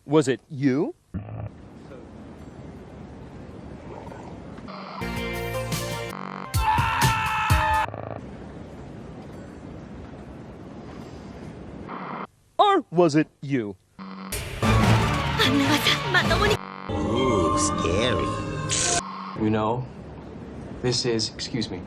was it you? Or was it you? Ooh, scary. You know, this is, excuse me.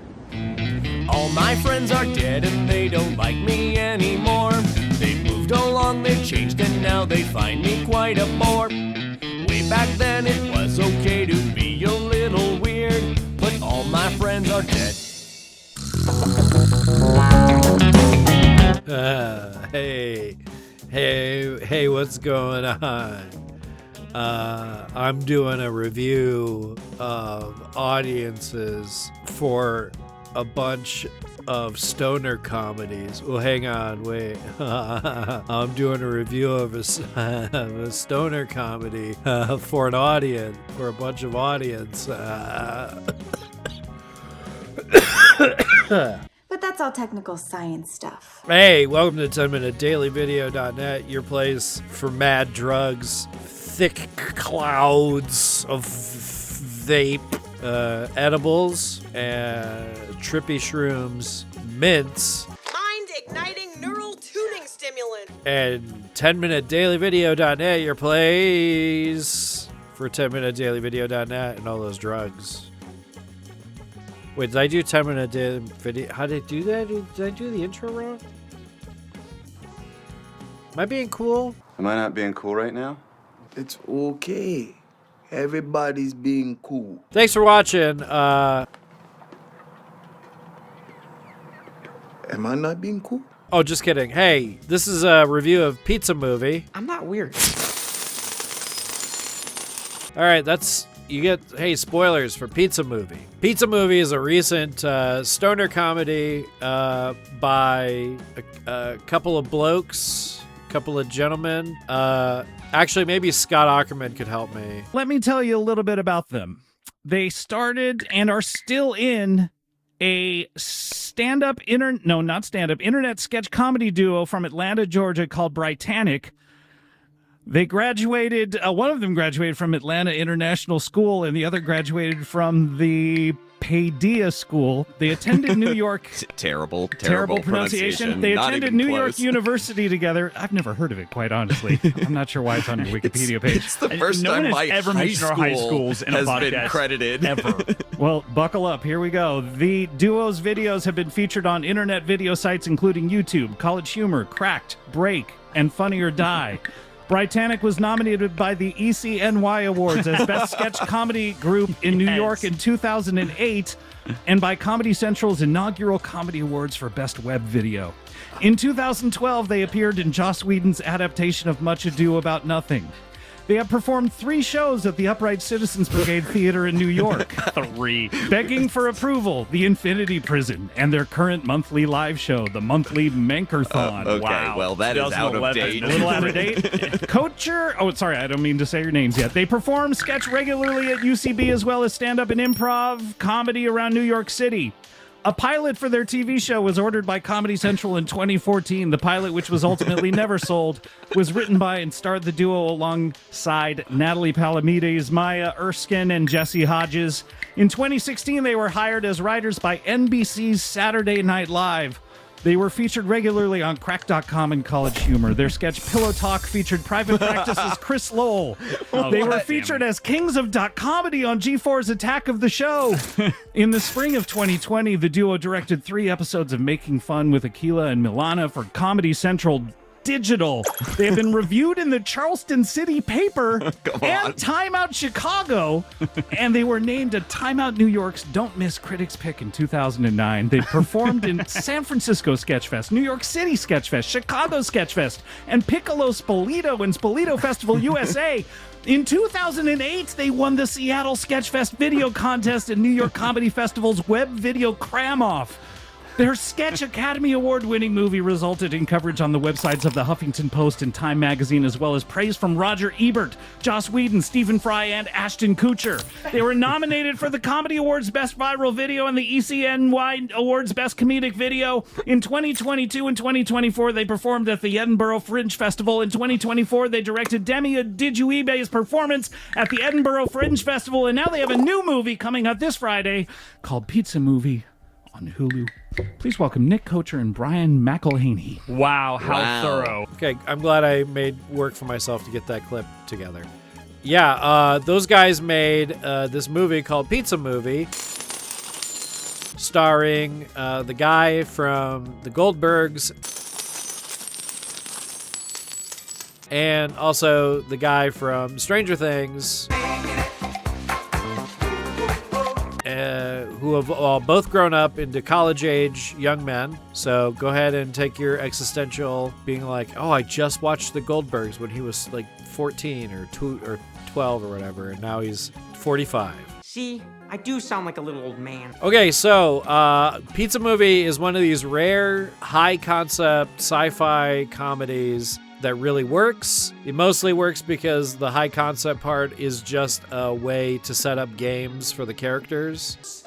All my friends are dead and they don't like me anymore. They've moved along, they've changed, and now they find me quite a bore. Way back then it was okay to be a little weird, but all my friends are dead. Hey, what's going on? I'm doing a review of audiences for a bunch of stoner comedies. Well, hang on, wait. I'm doing a review of a stoner comedy for a bunch of audience. But that's all technical science stuff. Hey, welcome to 10minutedailyvideo.net, your place for mad drugs, thick clouds of vape, edibles, and trippy shrooms, mints, mind-igniting neural tuning stimulant, and 10minutedailyvideo.net, your place for 10minutedailyvideo.net and all those drugs. Wait, did I do 10-minute daily video? How did I do that? Did I do the intro wrong? Am I being cool? Am I not being cool right now? It's okay. Everybody's being cool. Thanks for watching. Am I not being cool? Oh, just kidding. Hey, this is a review of Pizza Movie. I'm not weird. All right, hey, spoilers for Pizza Movie. Pizza Movie is a recent stoner comedy by a couple of blokes, couple of gentlemen. Actually, maybe Scott Aukerman could help me. Let me tell you a little bit about them. They started and are still in a internet sketch comedy duo from Atlanta, Georgia called Britannic. They graduated, one of them graduated from Atlanta International School and the other graduated from the Paideia School. They attended New York. Terrible pronunciation. They attended New York University together. I've never heard of it, quite honestly. I'm not sure why it's on your Wikipedia page. It's the first time my ever mentioned our high schools in a has podcast been credited. ever. Well, buckle up. Here we go. The duo's videos have been featured on internet video sites including YouTube, College Humor, Cracked, Break, and Funny or Die. Britannic was nominated by the ECNY Awards as Best Sketch Comedy Group in New York in 2008 and by Comedy Central's inaugural Comedy Awards for Best Web Video. In 2012, they appeared in Joss Whedon's adaptation of Much Ado About Nothing. They have performed 3 shows at the Upright Citizens Brigade Theater in New York. 3. Begging for Approval, The Infinity Prison, and their current monthly live show, the monthly Mankerthon. Okay, wow. well, that is out of date. A little out of date. I don't mean to say your names yet. They perform sketch regularly at UCB as well as stand-up and improv comedy around New York City. A pilot for their TV show was ordered by Comedy Central in 2014. The pilot, which was ultimately never sold, was written by and starred the duo alongside Natalie Palamides, Maya Erskine, and Jesse Hodges. In 2016, they were hired as writers by NBC's Saturday Night Live. They were featured regularly on Crack.com and College Humor. Their sketch Pillow Talk featured Private Practice's Chris Lowell. They were featured as Kings of Comedy on G4's Attack of the Show. In the spring of 2020, the duo directed 3 episodes of Making Fun with Aquila and Milana for Comedy Central Digital. They have been reviewed in the Charleston City Paper and Time Out Chicago, and they were named a Time Out New York's Don't Miss Critics Pick in 2009. They performed in San Francisco Sketchfest, New York City Sketchfest, Chicago Sketchfest, and Piccolo Spolito and Spolito Festival USA. In 2008, they won the Seattle Sketchfest video contest and New York Comedy Festival's Web Video Cram-Off. Their Sketch Academy Award-winning movie resulted in coverage on the websites of the Huffington Post and Time magazine, as well as praise from Roger Ebert, Joss Whedon, Stephen Fry, and Ashton Kutcher. They were nominated for the Comedy Awards Best Viral Video and the ECNY Awards Best Comedic Video. In 2022 and 2024, they performed at the Edinburgh Fringe Festival. In 2024, they directed Demi Adijuibe's performance at the Edinburgh Fringe Festival, and now they have a new movie coming out this Friday called Pizza Movie on Hulu. Please welcome Nick Kocher and Brian McElhaney. Wow, how thorough. Okay, I'm glad I made work for myself to get that clip together. Yeah, those guys made this movie called Pizza Movie, starring the guy from the Goldbergs and also the guy from Stranger Things, who have all both grown up into college-age young men. So go ahead and take your existential being like, oh, I just watched the Goldbergs when he was like 14 or 12 or whatever, and now he's 45. See, I do sound like a little old man. Okay, so Pizza Movie is one of these rare high-concept sci-fi comedies that really works. It mostly works because the high concept part is just a way to set up games for the characters.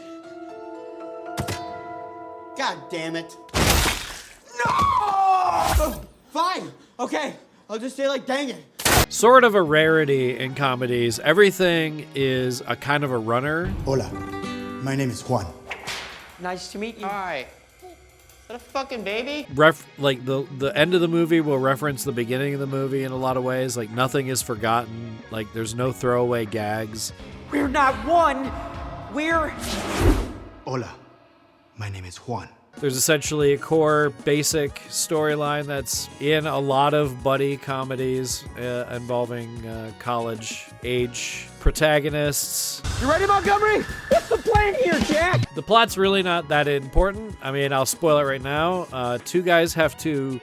God damn it. No! Oh, fine. Okay. I'll just say like, dang it. Sort of a rarity in comedies. Everything is a kind of a runner. Hola. My name is Juan. Nice to meet you. Hi. Is that a fucking baby? Like the end of the movie will reference the beginning of the movie in a lot of ways. Like nothing is forgotten. Like there's no throwaway gags. We're not one. We're... Hola. My name is Juan. There's essentially a core basic storyline that's in a lot of buddy comedies involving college-age protagonists. You ready, Montgomery? What's the plan here, Jack? The plot's really not that important. I mean, I'll spoil it right now. Two guys have to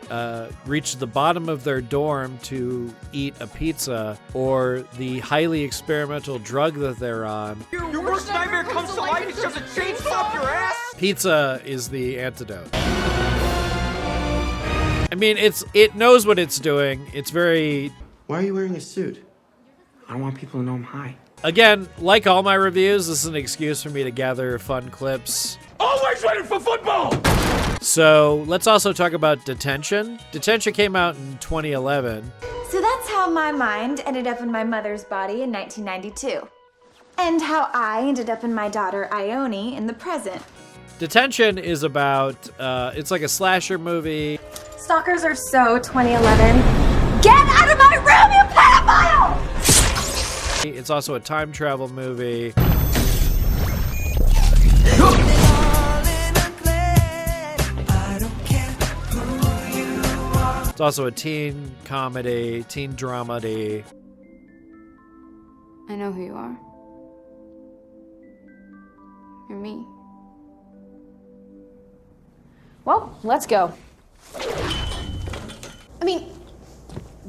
reach the bottom of their dorm to eat a pizza, or the highly experimental drug that they're on. Your worst nightmare comes to life. It's just a chainsaw up your ass. Pizza is the antidote. I mean, it knows what it's doing. It's very... Why are you wearing a suit? I don't want people to know I'm high. Again, like all my reviews, this is an excuse for me to gather fun clips. Always ready for football! So let's also talk about Detention. Detention came out in 2011. So that's how my mind ended up in my mother's body in 1992. And how I ended up in my daughter Ione in the present. Detention is about, it's like a slasher movie. Stalkers are so 2011. Get out of my room, you pedophile! It's also a time travel movie. It's also a teen comedy, teen dramedy. I know who you are. You're me. Well, let's go. I mean,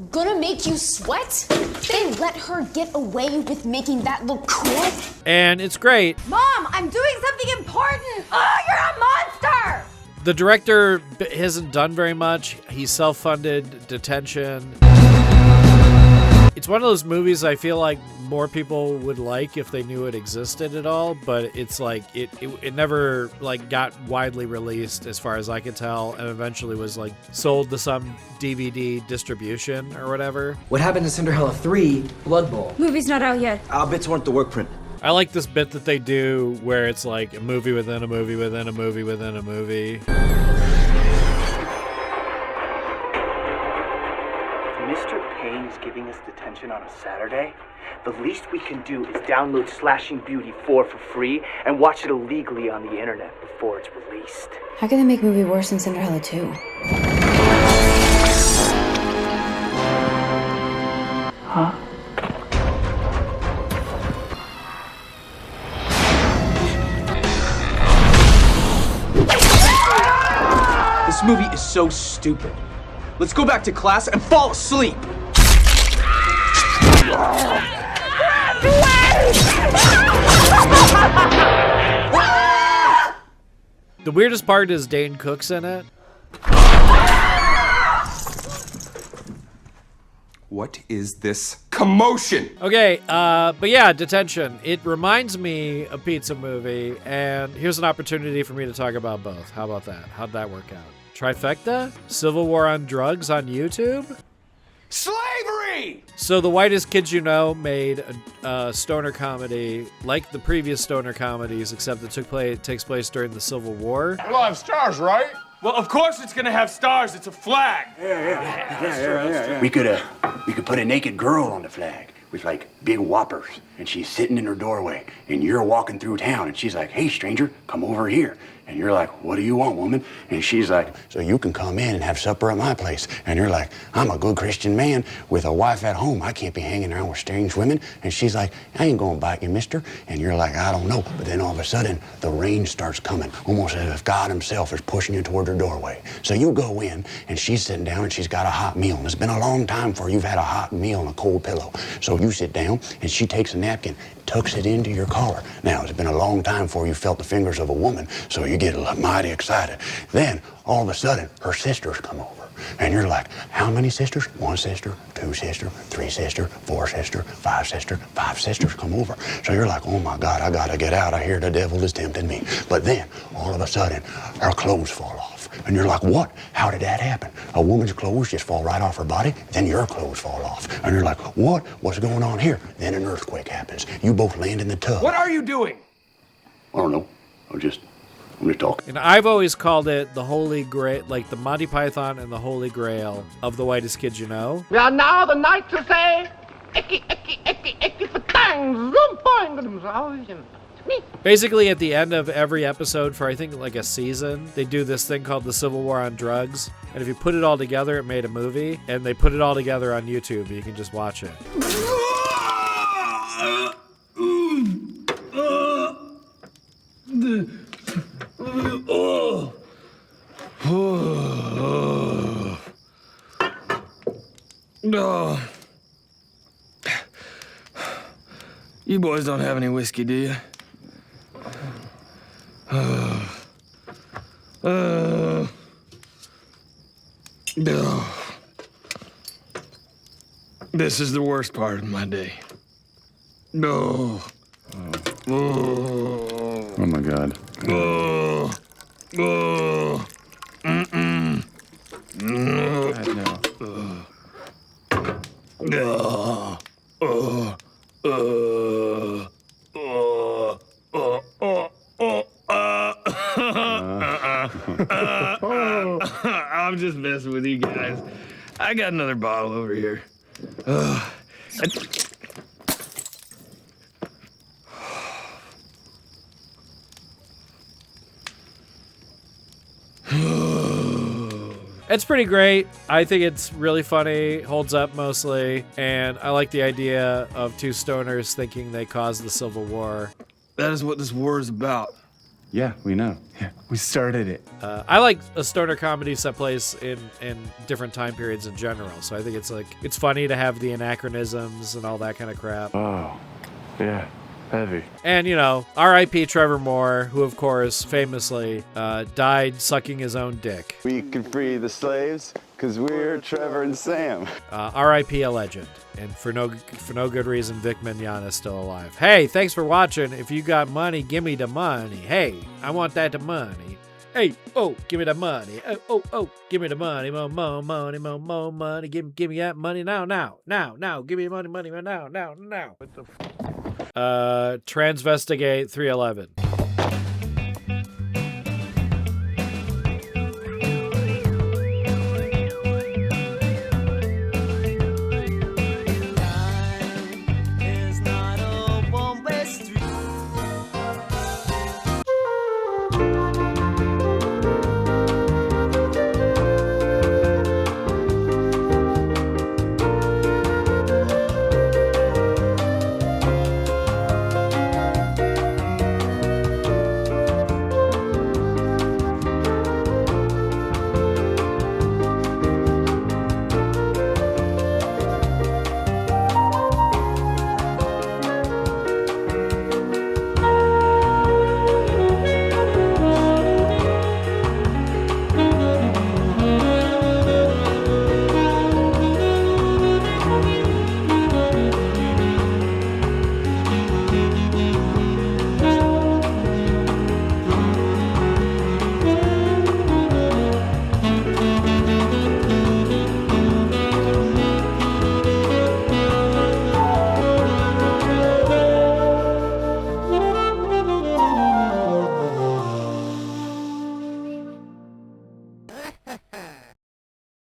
gonna make you sweat? They let her get away with making that look cool? And it's great. Mom, I'm doing something important! Oh, you're a monster! The director hasn't done very much. He self-funded Detention. It's one of those movies I feel like more people would like if they knew it existed at all, but it's like it never like got widely released as far as I could tell, and eventually was like sold to some DVD distribution or whatever. What happened to Cinderella 3, Blood Bowl? Movie's not out yet. Our bits weren't the work print. I like this bit that they do where it's like a movie within a movie within a movie within a movie. Mr. Payne is giving us detention on a Saturday. The least we can do is download Slashing Beauty 4 for free and watch it illegally on the internet before it's released. How can they make a movie worse than Cinderella 2? Huh? This movie is so stupid. Let's go back to class and fall asleep. The weirdest part is Dane Cook's in it. What is this commotion? Okay, but yeah, Detention. It reminds me of Pizza Movie, and here's an opportunity for me to talk about both. How about that? How'd that work out? Trifecta? Civil War on Drugs on YouTube? Slavery! So The Whitest Kids You Know made a stoner comedy like the previous stoner comedies, except it takes place during the Civil War. It'll have stars, right? Well, of course it's gonna have stars. It's a flag. Yeah. We could put a naked girl on the flag with like big whoppers, and she's sitting in her doorway, and you're walking through town, and she's like, "Hey, stranger, come over here." And you're like, "What do you want, woman?" And she's like, "So you can come in and have supper at my place." And you're like, "I'm a good Christian man with a wife at home. I can't be hanging around with strange women." And she's like, "I ain't gonna bite you, mister." And you're like, "I don't know." But then all of a sudden, the rain starts coming, almost as if God himself is pushing you toward her doorway. So you go in, and she's sitting down, and she's got a hot meal. And it's been a long time for you've had a hot meal and a cold pillow. So you sit down, and she takes a napkin, tucks it into your collar. Now, it's been a long time before you felt the fingers of a woman, so you get mighty excited. Then, all of a sudden, her sisters come over. And you're like, "How many sisters?" "1 sister, 2 sister, 3 sister, 4 sister, 5 sister, 5 sisters come over." So you're like, "Oh my God, I gotta get out. I hear the devil is tempting me." But then, all of a sudden, her clothes fall off. And you're like, "What? How did that happen?" A woman's clothes just fall right off her body, then your clothes fall off. And you're like, "What? What's going on here?" Then an earthquake happens. You both land in the tub. What are you doing? I don't know. I'm just talking. And I've always called it the Holy Grail, like the Monty Python and the Holy Grail of The Whitest Kids You Know. We are now the night to say, "Icky, icky, icky, icky, for tang, zoom, boing, Basically, at the end of every episode for I think like a season, they do this thing called the Civil War on Drugs. And if you put it all together, it made a movie. And they put it all together on YouTube. You can just watch it. No. You boys don't have any whiskey, do you? No. This is the worst part of my day. No. Oh my God. I'm just messing with you guys. I got another bottle over here. It's pretty great. I think it's really funny, holds up mostly, and I like the idea of two stoners thinking they caused the Civil War. That is what this war is about. Yeah, we know. Yeah, we started it. I like a stoner comedy set place in different time periods in general, so I think it's funny to have the anachronisms and all that kind of crap. Oh, yeah. Heavy. And, R.I.P. Trevor Moore, who, of course, famously died sucking his own dick. We can free the slaves because we're Trevor and Sam. R.I.P. a legend. And for no good reason, Vic Mignogna is still alive. Hey, thanks for watching. If you got money, give me the money. Hey, I want that money. Hey, oh, give me the money. Oh, give me the money. More money, more money. Give me that money now. Give me money now. Transvestigate 311.